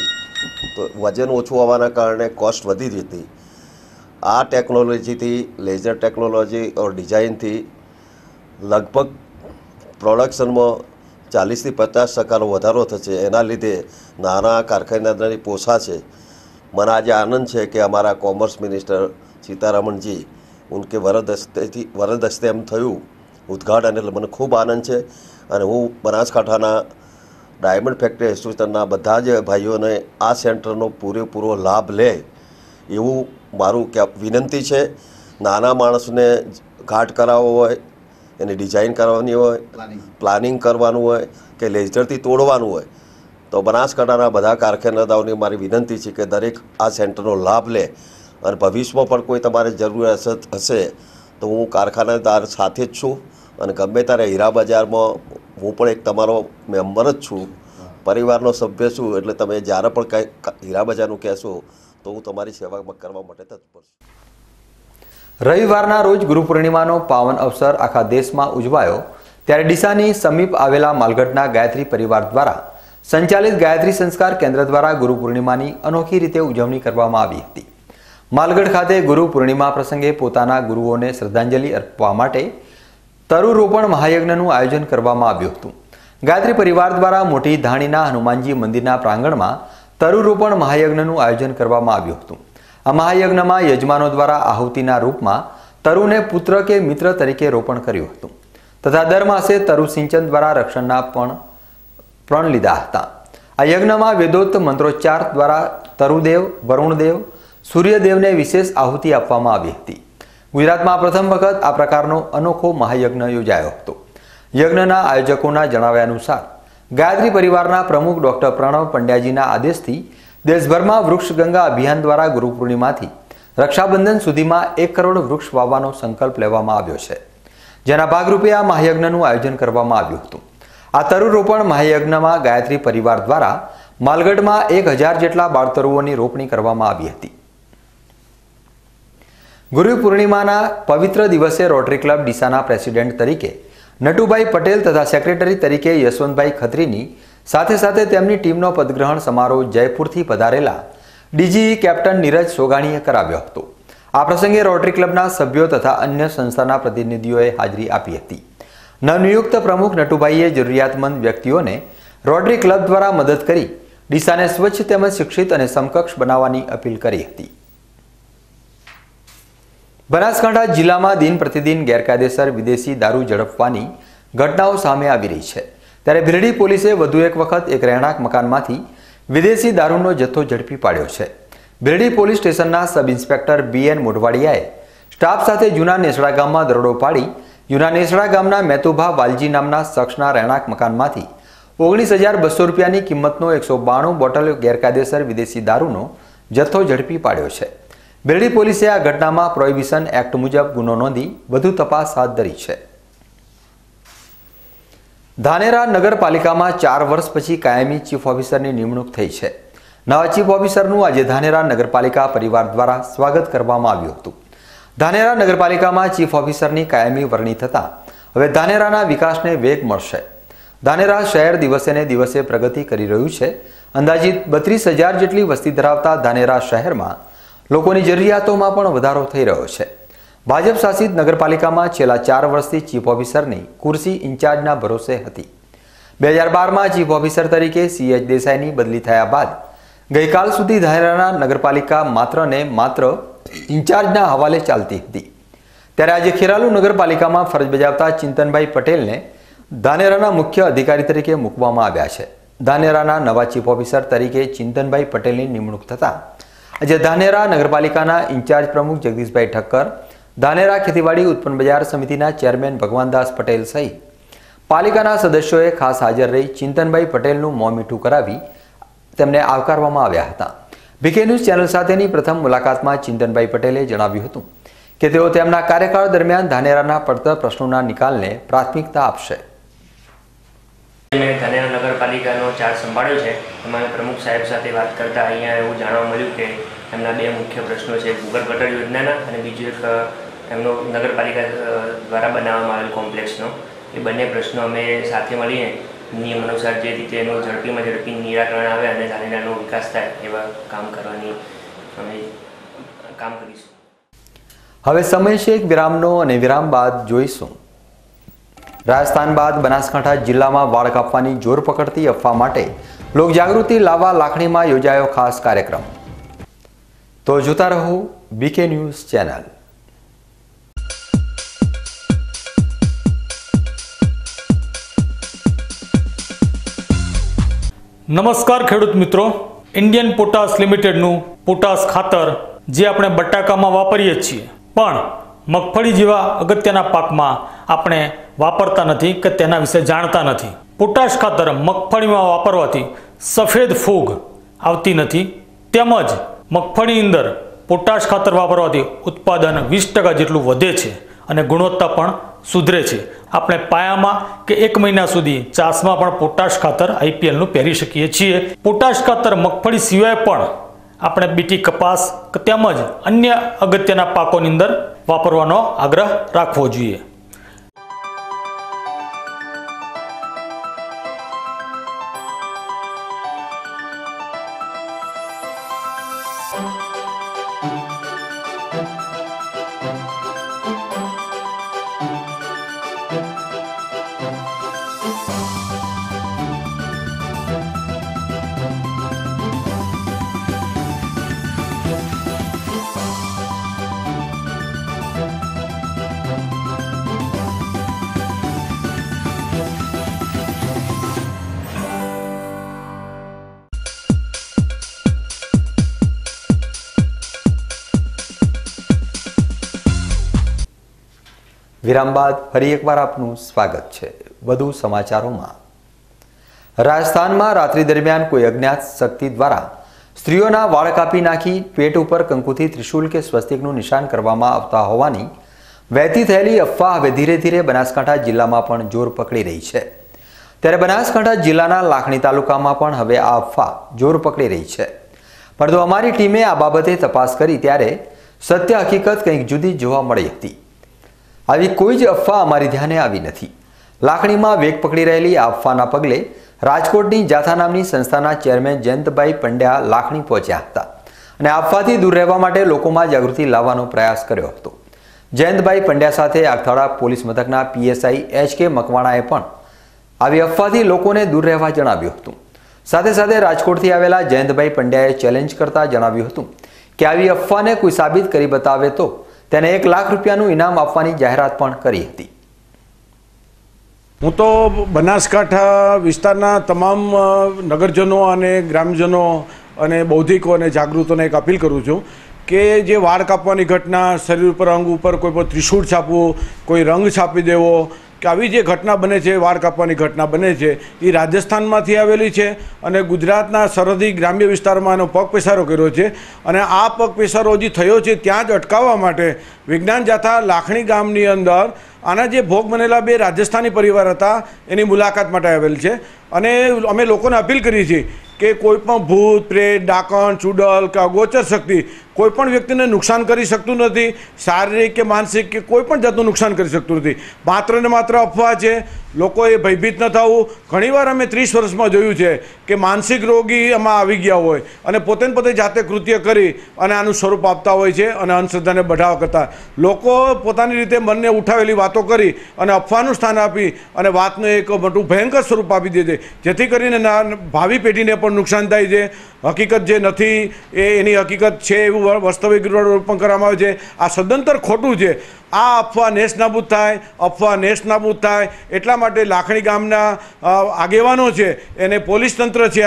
तो वजन ओछुं आववाना कारणे कॉस्ट वधी रही थी। आ टेक्नोलॉजी थी लेजर टेक्नोलॉजी और डिजाइन थी लगभग प्रोडक्शन में 40 થી 50% વધારો થશે। એના લીધે નાના કારખાનાની પોષા છે। મને આજે આનંદ છે કે અમારા કોમર્સ મિનિસ્ટર सीतारमण जी उनके वरद हस्ते एम थयुं उद्घाटन, એટલે મને ખૂબ આનંદ છે। અને હું બનાસકાંઠાના ડાયમંડ ફેક્ટરી એસોસિએશનના બધા જ ભાઈઓને આ સેન્ટરનો પૂરેપૂરો લાભ લે એવું મારું વિનંતી છે। નાના માણસને ઘાટ કરાવવો હોય, એની ડિઝાઇન કરવાની હોય, પ્લાનિંગ કરવાનું હોય કે લેઝરથી તોડવાનું હોય તો બનાસકાંઠાના બધા કારખાનાદારોની મારી વિનંતી છે કે દરેક આ સેન્ટરનો લાભ લે। અને ભવિષ્યમાં પણ કોઈ તમારે જરૂરિયાત હશે તો હું કારખાનાદાર સાથે જ છું અને ગમે ત્યારે હીરા બજારમાં હું પણ એક તમારો મેમ્બર જ છું, પરિવારનો સભ્ય છું। એટલે તમે જ્યારે પણ કંઈ હીરા બજારનું કહેશો તો હું તમારી સેવા કરવા માટે તત્પર છું। રવિવારના રોજ ગુરુ પૂર્ણિમાનો પાવન અવસર આખા દેશમાં ઉજવાયો, ત્યારે ડીસાની સમીપ આવેલા માલગઢના ગાયત્રી પરિવાર દ્વારા સંચાલિત ગાયત્રી સંસ્કાર કેન્દ્ર દ્વારા ગુરુ પૂર્ણિમાની અનોખી રીતે ઉજવણી કરવામાં આવી હતી. માલગઢ ખાતે ગુરુ પૂર્ણિમા પ્રસંગે પોતાના ગુરુઓને શ્રદ્ધાંજલિ અર્પવા માટે તરુ રોપણ મહાયજ્ઞનું આયોજન કરવામાં આવ્યું હતું. ગાયત્રી પરિવાર દ્વારા મોટી ધાણીના હનુમાનજી મંદિરના પ્રાંગણમાં તરુ રોપણ મહાયજ્ઞનું આયોજન કરવામાં આવ્યું હતું. આ મહાયજ્ઞમાં યજમાનો દ્વારા આહુતિના રૂપમાં તરુને પુત્ર કે મિત્ર તરીકે રોપણ કર્યું હતું તથા દર માસે તરુ સિંચન દ્વારા રક્ષણના પ્રણ લીધા હતા. આ યજ્ઞમાં વેદોક્ત મંત્રોચ્ચાર દ્વારા તરુદેવ, વરુણદેવ, સૂર્યદેવને વિશેષ આહુતિ આપવામાં આવી હતી. ગુજરાતમાં પ્રથમ વખત આ પ્રકારનો અનોખો મહાયજ્ઞ યોજાયો હતો. યજ્ઞના આયોજકોના જણાવ્યા અનુસાર ગાયત્રી પરિવારના પ્રમુખ ડોક્ટર પ્રણવ પંડ્યાજીના આદેશથી દેશભરમાં વૃક્ષ ગંગા અભિયાન દ્વારા ગુરુ પૂર્ણિમાથી રક્ષાબંધન સુધીમાં 1 કરોડ વૃક્ષ વાવવાનો સંકલ્પ લેવામાં આવ્યો છે, જેના ભાગરૂપે આ મહાયજ્ઞનું આયોજન કરવામાં આવ્યું હતું. આ તરુરોપણ મહાયજ્ઞમાં ગાયત્રી પરિવાર દ્વારા માલગઢમાં 1000 જેટલા બાળતરુઓની રોપણી કરવામાં આવી હતી. ગુરુ પૂર્ણિમાના પવિત્ર દિવસે રોટરી ક્લબ ડીસાના પ્રેસિડેન્ટ તરીકે નટુભાઈ પટેલ તથા સેક્રેટરી તરીકે યશવંતભાઈ ખત્રીની સાથે સાથે તેમની ટીમનો પદગ્રહણ સમારોહ જયપુરથી પધારેલા ડીજીઈ કેપ્ટન નીરજ સોગાણીએ કરાવ્યો હતો. આ પ્રસંગે રોટરી ક્લબના સભ્યો તથા અન્ય સંસ્થાના પ્રતિનિધિઓએ હાજરી આપી હતી. નવનિયુક્ત પ્રમુખ નટુભાઈએ જરૂરિયાતમંદ વ્યક્તિઓને રોટરી ક્લબ દ્વારા મદદ કરી ડીસાને સ્વચ્છ તેમજ શિક્ષિત અને સમકક્ષ બનાવવાની અપીલ કરી હતી. બનાસકાંઠા જિલ્લામાં દિન પ્રતિદિન ગેરકાયદેસર વિદેશી દારૂ ઝડપવાની ઘટનાઓ સામે આવી રહી છે. ત્યારે ભીલડી પોલીસે વધુ એક વખત એક રહેણાંક મકાનમાંથી વિદેશી દારૂનો જથ્થો ઝડપી પાડ્યો છે. ભીલડી પોલીસ સ્ટેશનના સબ ઇન્સ્પેક્ટર BN મોઢવાડિયાએ સ્ટાફ સાથે જૂના નેસડા ગામમાં દરોડો પાડી જૂના નેસડા ગામના મેતુભા વાલજી નામના શખ્સના રહેણાંક મકાનમાંથી 19,200 રૂપિયાની કિંમતનો 192 બોટલ ગેરકાયદેસર વિદેશી દારૂનો જથ્થો ઝડપી પાડ્યો છે. ભીલડી પોલીસે આ ઘટનામાં પ્રોહિબિશન એક્ટ મુજબ ગુનો નોંધી વધુ તપાસ હાથ ધરી છે. ધાનેરા નગરપાલિકામાં 4 વર્ષ પછી કાયમી ચીફ ઓફિસરની નિમણૂક થઈ છે. નવા ચીફ ઓફિસરનું આજે ધાનેરા નગરપાલિકા પરિવાર દ્વારા સ્વાગત કરવામાં આવ્યું હતું. ધાનેરા નગરપાલિકામાં ચીફ ઓફિસરની કાયમી વરણી થતાં હવે ધાનેરાના વિકાસને વેગ મળશે. ધાનેરા શહેર દિવસે ને દિવસે પ્રગતિ કરી રહ્યું છે. અંદાજિત 32,000 જેટલી વસ્તી ધરાવતા ધાનેરા શહેરમાં લોકોની જરૂરિયાતોમાં પણ વધારો થઈ રહ્યો છે. ભાજપ શાસિત નગરપાલિકામાં છેલ્લા 4 વર્ષથી ચીફ ઓફિસરની ખુરશી ઇન્ચાર્જના ભરોસે હતી. 2012માં ચીફ ઓફિસર તરીકે CH દેસાઈની બદલી થયા બાદ ગઈકાલ સુધી ધાનેરાના નગરપાલિકા માત્ર ઇન્ચાર્જના હવાલે ચાલતી હતી. ત્યારે આજે ખેરાલુ નગરપાલિકામાં ફરજ બજાવતા ચિંતનભાઈ પટેલને ધાનેરાના મુખ્ય અધિકારી તરીકે મૂકવામાં આવ્યા છે. ધાનેરાના નવા ચીફ ઓફિસર તરીકે ચિંતનભાઈ પટેલની નિમણૂક થતાં આજે ધાનેરા નગરપાલિકાના ઇન્ચાર્જ પ્રમુખ જગદીશભાઈ ઠક્કર, ધાનેરા ખેતીવાડી ઉત્પન્ન બજાર સમિતિના ચેરમેન ભગવાનદાસ પટેલ સહિત પાલિકાના સદસ્યોએ ખાસ હાજર રહી ચિંતનભાઈ પટેલનું મોં મીઠું કરાવી તેમને આવકારવામાં આવ્યા હતા. BK ન્યૂઝ ચેનલ સાથેની પ્રથમ મુલાકાતમાં ચિંતનભાઈ પટેલે જણાવ્યું હતું કે તેઓ તેમના કાર્યકાળ દરમિયાન ધાનેરાના પડતર પ્રશ્નોના નિકાલને પ્રાથમિકતા આપશે. મેં ધાનેરા નગરપાલિકાનો ચાર્જ સંભાળ્યો છે. એમાં પ્રમુખ સાહેબ સાથે વાત કરતા અહીંયા એવું જાણવા મળ્યું કે એમના 2 મુખ્ય પ્રશ્નો છે, ભૂગર્ભ ગટર યોજનાના અને બીજું એક એમનો નગરપાલિકા દ્વારા બનાવવામાં આવેલ કોમ્પ્લેક્સનો. એ બંને પ્રશ્નો અમે સાથે મળીને નિયમ અનુસાર જે રીતે એનું ઝડપી નિરાકરણ આવે અને ધાનેરાનો વિકાસ થાય એવા કામ કરવાની અમે કામ કરીશું. હવે સમય છે એક વિરામનો અને વિરામ બાદ જોઈશું. રાજસ્થાન બાદ બનાસકાંઠા જિલ્લામાં વાળ કાપવાની જોર પકડતી અફવા માટે લોકજાગૃતિ લાવવા લાખણીમાં યોજાયો ખાસ કાર્યક્રમ. તો જોતા રહો BK ન્યૂઝ ચેનલ. નમસ્કાર ખેડૂત મિત્રો, ઇન્ડિયન પોટાશ લિમિટેડનું પોટાશ ખાતર જે આપણે બટાકામાં વાપરીએ છીએ પણ મગફળી જેવા અગત્યના પાકમાં આપણે વાપરતા નથી કે તેના વિશે જાણતા નથી. પોટાશ ખાતર મગફળીમાં વાપરવાથી સફેદ ફૂગ આવતી નથી, તેમજ મગફળી અંદર પોટાશ ખાતર વાપરવાથી ઉત્પાદન 20% જેટલું વધે છે અને ગુણવત્તા પણ સુધરે છે. આપણે પાયામાં કે 1 મહિના સુધી ચાસમાં પણ પોટાશ ખાતર IPLનું પહેરી શકીએ છીએ. પોટાશ ખાતર મગફળી સિવાય પણ આપણે બીટી કપાસ તેમજ અન્ય અગત્યના પાકોની અંદર વાપરવાનો આગ્રહ રાખવો જોઈએ. વિરામ બાદ ફરી એકવાર આપનું સ્વાગત છે। વધુ સમાચારોમાં, રાજસ્થાનમાં રાત્રિ દરમિયાન કોઈ અજ્ઞાત શક્તિ દ્વારા સ્ત્રીઓના વાળ કાપી નાખી પેટ ઉપર કંકુથી ત્રિશુલ કે સ્વસ્તિકનું નિશાન કરવામાં આવતા હોવાની વહેતી થયેલી અફવા હવે ધીરે ધીરે બનાસકાંઠા જિલ્લામાં પણ જોર પકડી રહી છે। ત્યારે બનાસકાંઠા જિલ્લાના લાખણી તાલુકામાં પણ હવે આ અફવા જોર પકડી રહી છે, પરંતુ અમારી ટીમે આ બાબતે તપાસ કરી ત્યારે સત્ય હકીકત કંઈક જુદી જોવા મળી હતી। આવી કોઈ જ અફવા અમારી ધ્યાને આવી નથી। લાખણીમાં વેગ પકડી રહેલી આ અફવાના પગલે રાજકોટની જાથા નામની સંસ્થાના ચેરમેન જયંતભાઈ પંડ્યા લાખણી પહોંચ્યા હતા અને આ અફવાથી દૂર રહેવા માટે લોકોમાં જાગૃતિ લાવવાનો પ્રયાસ કર્યો હતો। જયંતભાઈ પંડ્યા સાથે આગથાળા પોલીસ મથકના પીએસઆઈ HK મકવાણાએ પણ આવી અફવાથી લોકોને દૂર રહેવા જણાવ્યું હતું। સાથે સાથે રાજકોટથી આવેલા જયંતભાઈ પંડ્યાએ ચેલેન્જ કરતા જણાવ્યું હતું કે આવી અફવાને કોઈ સાબિત કરી બતાવે તો તેને 1 લાખ રૂપિયાનું ઇનામ આપવાની જાહેરાત પણ કરી હતી। હું તો બનાસકાંઠા વિસ્તારના તમામ નગરજનો અને ગ્રામજનો અને બૌદ્ધિકો અને જાગૃતોને એક અપીલ કરું છું કે જે વાળ કાપવાની ઘટના, શરીર ઉપર અંગ ઉપર કોઈ પણ ત્રિશૂળ છાપવું, કોઈ રંગ છાપી દેવો કે આવી જે ઘટના બને છે, વાળ કાપવાની ઘટના બને છે, એ રાજસ્થાનમાંથી આવેલી છે અને ગુજરાતના સરહદી ગ્રામ્ય વિસ્તારમાં એનો પગપેસારો કર્યો છે અને આ પગપેસારો જે થયો છે ત્યાં જ અટકાવવા માટે વિજ્ઞાન જાથા લાખણી ગામની અંદર આના જે ભોગ બનેલા 2 રાજસ્થાની પરિવાર હતા એની મુલાકાત માટે આવેલ છે અને અમે લોકોને અપીલ કરી છે કે કોઈ પણ ભૂત, પ્રેત, ડાકણ, ચૂડલ કે અગોચર શક્તિ કોઈ પણ વ્યક્તિને નુકસાન કરી શકતું નથી, શારીરિક કે માનસિક કે કોઈ પણ જાતનું નુકસાન કરી શકતું નથી। માત્ર ને માત્ર અફવા છે, લોકોએ ભયભીત ન થવું। ઘણીવાર અમે 30 વર્ષમાં જોયું છે કે માનસિક રોગી એમાં આવી ગયા હોય અને પોતે જાતે કૃત્ય કરી અને આનું સ્વરૂપ આપતા હોય છે અને અંધશ્રદ્ધાને બઢાવા કરતા લોકો પોતાની રીતે મનને ઉઠાવેલી વાતો કરી અને અફવાનું સ્થાન આપી અને વાતનું એક મોટું ભયંકર સ્વરૂપ આપી દે છે, જેથી કરીને ભાવિ પેઢીને પણ નુકસાન થાય છે। હકીકત જે નથી એની હકીકત છે એવું વાસ્તવિક રૂપણ કરવામાં આવે છે। આ સદંતર ખોટું છે। આ અફવા નેસ્તનાબૂદ થાય, અફવા નેસ્તનાબૂદ થાય એટલા માટે લાખણી ગામના આગેવાનો છે એને પોલીસ તંત્ર છે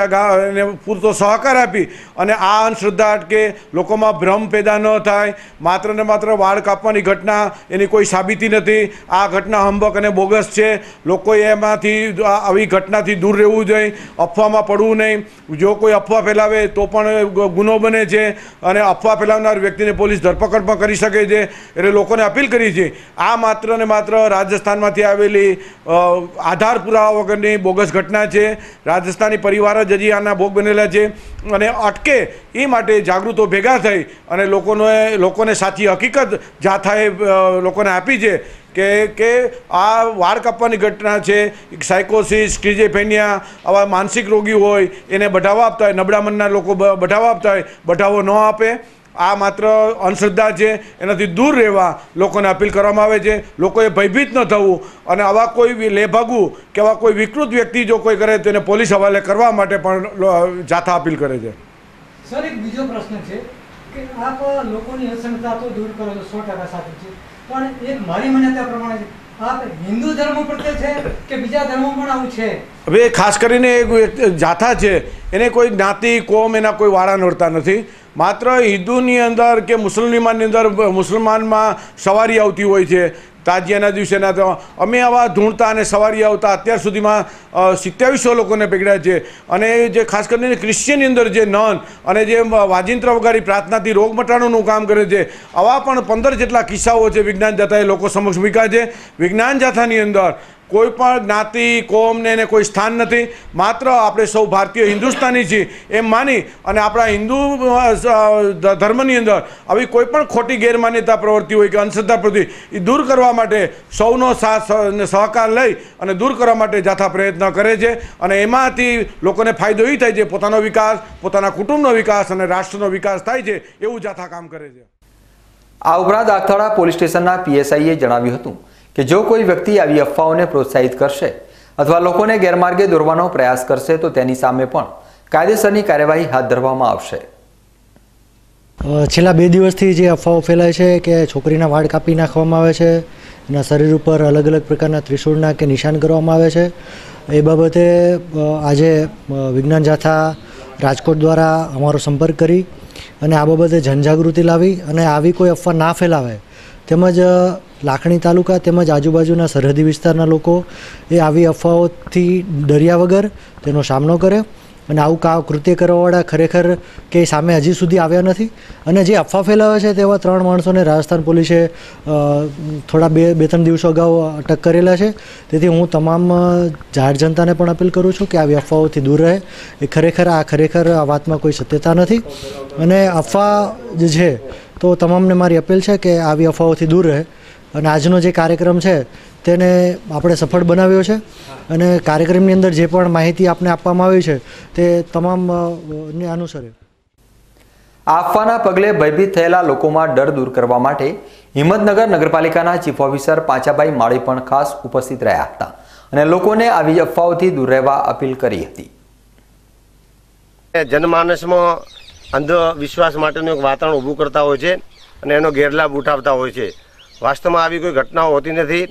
એને પૂરતો સહકાર આપી અને આ અંધશ્રદ્ધા અટકે, લોકોમાં ભ્રમ પેદા ન થાય। માત્ર ને માત્ર વાળ કાપવાની ઘટના એની કોઈ સાબિતી નથી। આ ઘટના હંબક અને બોગસ છે। લોકોએ એમાંથી આવી ઘટનાથી દૂર રહેવું જોઈએ, અફવામાં પડવું નહીં। જો કોઈ અફવા ફેલાવે તો પણ ગુનો બને છે અને અફવા ફેલાવનાર વ્યક્તિને પોલીસ ધરપકડ પણ કરી શકે છે। એટલે લોકોને અપીલ કરી છે આ માત્ર ને માત્ર રાજસ્થાનમાંથી આવેલી આધાર પુરાવા વગરની બોગસ ઘટના છે। રાજસ્થાની પરિવાર જ હજી આના ભોગ બનેલા છે અને અટકે એ માટે જાગૃતો ભેગા થઈ અને લોકોને સાચી હકીકત જાથાએ લોકોને આપી છે કે આ વાળ કાપવાની ઘટના છે, સાયકોસિસ, સ્કિઝોફ્રેનિયા આવા માનસિક રોગી હોય એને બઢાવા આપતા હોય, નબળા મનના લોકો બઢાવા આપતા હોય, બઢાવો ન આપે। આ માત્ર અંધશ્રદ્ધા છે, એનાથી દૂર રહેવા લોકોને અપીલ કરવામાં આવે છે। લોકોએ ભયભીત ન થવું અને આવા કોઈ લેભાગુ કે આવા કોઈ વિકૃત વ્યક્તિ જો કોઈ કરે તો એને પોલીસ હવાલે કરવા માટે પણ જાથા અપીલ કરે છે। સર, એક બીજો પ્રશ્ન છે કે આપ લોકોની અસંગતા તો દૂર કરો છો, 100% સાચું છે, પણ એક મારી માન્યતા પ્રમાણે આપ હિન્દુ ધર્મ પ્રત્યે છે કે બીજા ધર્મો પણ આવું છે? હવે ખાસ કરીને એક જાથા છે એને કોઈ જ્ઞાતિ, કોમ એના કોઈ વાળા નડતા નથી। માત્ર હિન્દુની અંદર કે મુસલમાનની અંદર મુસલમાનમાં સવારી આવતી હોય છે તાજિયાના દિવસેના, તો અમે આવા ધૂણતા અને સવારી આવતા અત્યાર સુધીમાં 2700 લોકોને પકડ્યા છે અને જે ખાસ કરીને ક્રિશ્ચિયનની અંદર જે નન અને જે વાજિંત્ર વગાડી પ્રાર્થનાથી રોગ મટાડવાનું કામ કરે છે આવા પણ 15 જેટલા કિસ્સાઓ છે વિજ્ઞાન જાથાએ લોકો સમક્ષ મૂક્યા છે। વિજ્ઞાન જાથાની અંદર કોઈ પણ જ્ઞાતિ કોમને એને કોઈ સ્થાન નથી. માત્ર આપણે સૌ ભારતીય હિન્દુસ્તાની છીએ એમ માની અને આપણા હિન્દુ ધર્મની અંદર આવી કોઈ પણ ખોટી ગેરમાન્યતા પ્રવૃત્તિ હોય કે અંધશ્રદ્ધા પ્રવૃત્તિ એ દૂર કરવા માટે સૌનો સાથ અને સહકાર લઈ અને દૂર કરવા માટે જાતા પ્રયત્ન કરે છે. અને એમાંથી લોકોને ફાયદો એ થાય છે, પોતાનો વિકાસ, પોતાના કુટુંબનો વિકાસ અને રાષ્ટ્રનો વિકાસ થાય છે, એવું જાતા કામ કરે છે. આ ઉપરાંત આગથાળા પોલીસ સ્ટેશનના પીએસઆઈએ જણાવ્યું હતું કે જો કોઈ વ્યક્તિ આવી અફવાઓને પ્રોત્સાહિત કરશે અથવા લોકોને ગેરમાર્ગે દોરવાનો પ્રયાસ કરશે તો તેની સામે પણ કાયદેસરની કાર્યવાહી હાથ ધરવામાં આવશે. છેલ્લા 2 દિવસથી જે અફવાઓ ફેલાય છે કે છોકરીના વાળ કાપી નાખવામાં આવે છે, એના શરીર ઉપર અલગ અલગ પ્રકારના ત્રિશૂળના કે નિશાન કરવામાં આવે છે, એ બાબતે આજે વિજ્ઞાન જાથા રાજકોટ દ્વારા અમારો સંપર્ક કરી અને આ બાબતે જનજાગૃતિ લાવી અને આવી કોઈ અફવા ના ફેલાવે તેમજ લાખણી તાલુકા તેમજ આજુબાજુના સરહદી વિસ્તારના લોકો એ આવી અફવાઓથી ડર્યા વગર તેનો સામનો કરે અને આવું કૃત્ય કરવાવાળા ખરેખર કે સામે હજી સુધી આવ્યા નથી. અને જે અફવા ફેલાવે છે તેવા 3 માણસોને રાજસ્થાન પોલીસે થોડા 2-3 દિવસો અગાઉ અટક કરેલા છે. તેથી હું તમામ જાહેર જનતાને પણ અપીલ કરું છું કે આવી અફવાઓથી દૂર રહે. એ ખરેખર આ વાતમાં કોઈ સત્યતા નથી અને અફવા જે છે તો તમામને મારી અપીલ છે કે આવી અફવાઓથી દૂર રહે. અને આજનો જે કાર્યક્રમ છે તેને આપણે સફળ બનાવ્યો છે અને કાર્યક્રમની અંદર જે પણ માહિતી આપને આપવામાં આવી છે તે તમામને અનુસરે. આ અફવાના પગલે ભયભીત થયેલા લોકોમાં ડર દૂર કરવા માટે હિંમતનગર નગરપાલિકાના ચીફ ઓફિસર પાંચાભાઈ માળી પણ ખાસ ઉપસ્થિત રહ્યા હતા અને લોકોને આવી અફવાઓથી દૂર રહેવા અપીલ કરી હતી. જનમાનસમાં અંધવિશ્વાસ માટેનું એક વાતાવરણ ઊભું કરતા હોય છે અને એનો ગેરલાભ ઉઠાવતા હોય છે. વાસ્તવમાં આવી કોઈ ઘટનાઓ હોતી નથી.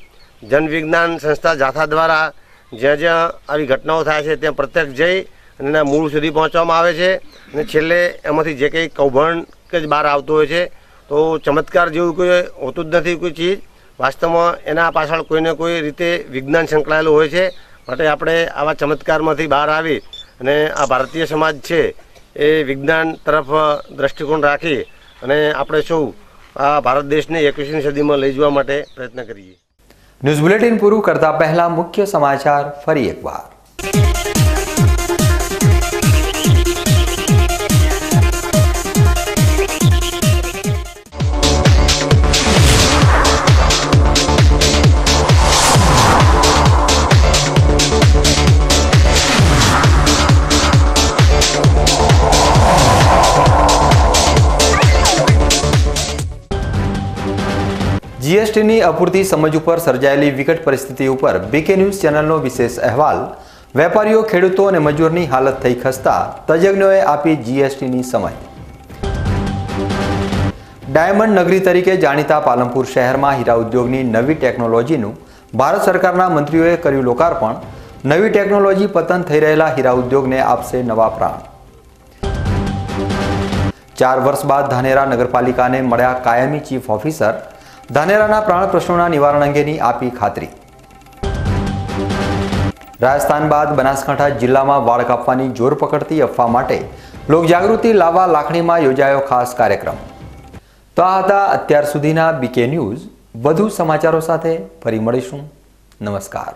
જનવિજ્ઞાન સંસ્થા જાથા દ્વારા જ્યાં જ્યાં આવી ઘટનાઓ થાય છે ત્યાં પ્રત્યક્ષ જઈ અને એના મૂળ સુધી પહોંચવામાં આવે છે અને છેલ્લે એમાંથી જે કંઈ કૌભાંડ કે જ બહાર આવતું હોય છે તો ચમત્કાર જેવું કોઈ હોતું જ નથી કોઈ ચીજ. વાસ્તવમાં એના પાછળ કોઈને કોઈ રીતે વિજ્ઞાન સંકળાયેલું હોય છે. માટે આપણે આવા ચમત્કારમાંથી બહાર આવી અને આ ભારતીય સમાજ છે એ વિજ્ઞાન તરફ દ્રષ્ટિકોણ રાખી અને આપણે સૌ આ ભારત દેશને 21મી સદીમાં લઈ જવા માટે પ્રયત્ન કરીએ. ન્યૂઝ બુલેટિન પૂરું કરતા પહેલા મુખ્ય સમાચાર ફરી એકવાર. જીએસટીની અપૂરતી સમજ ઉપર સર્જાયેલી વિકટ પરિસ્થિતિ ઉપર બીકે ન્યૂઝ ચેનલનો વિશેષ અહેવાલ. વેપારીઓ, ખેડૂતો અને મજૂરની હાલત થઈ ખસ્તા, તજજ્ઞોએ આપી જીએસટીની સમજ. ડાયમંડ નગરી તરીકે જાણીતા પાલનપુર શહેરમાં હીરા ઉદ્યોગની નવી ટેકનોલોજીનું ભારત સરકારના મંત્રીઓએ કર્યું લોકાર્પણ. નવી ટેકનોલોજી પતન થઈ રહેલા હીરા ઉદ્યોગને આપશે નવા પ્રાણ. 4 વર્ષ બાદ ધાનેરા નગરપાલિકાને મળ્યા કાયમી ચીફ ઓફિસર. ધાનેરાના પ્રાણ પ્રશ્નોના નિવારણ અંગેની આપી ખાતરી. રાજસ્થાન બાદ બનાસકાંઠા જિલ્લામાં વાળ કાપવાની જોર પકડતી અફવા માટે લોકજાગૃતિ લાવવા લાખણીમાં યોજાયો ખાસ કાર્યક્રમ. તો આ હતા અત્યાર સુધીના બીકે ન્યૂઝ. વધુ સમાચારો સાથે ફરી મળીશું. નમસ્કાર.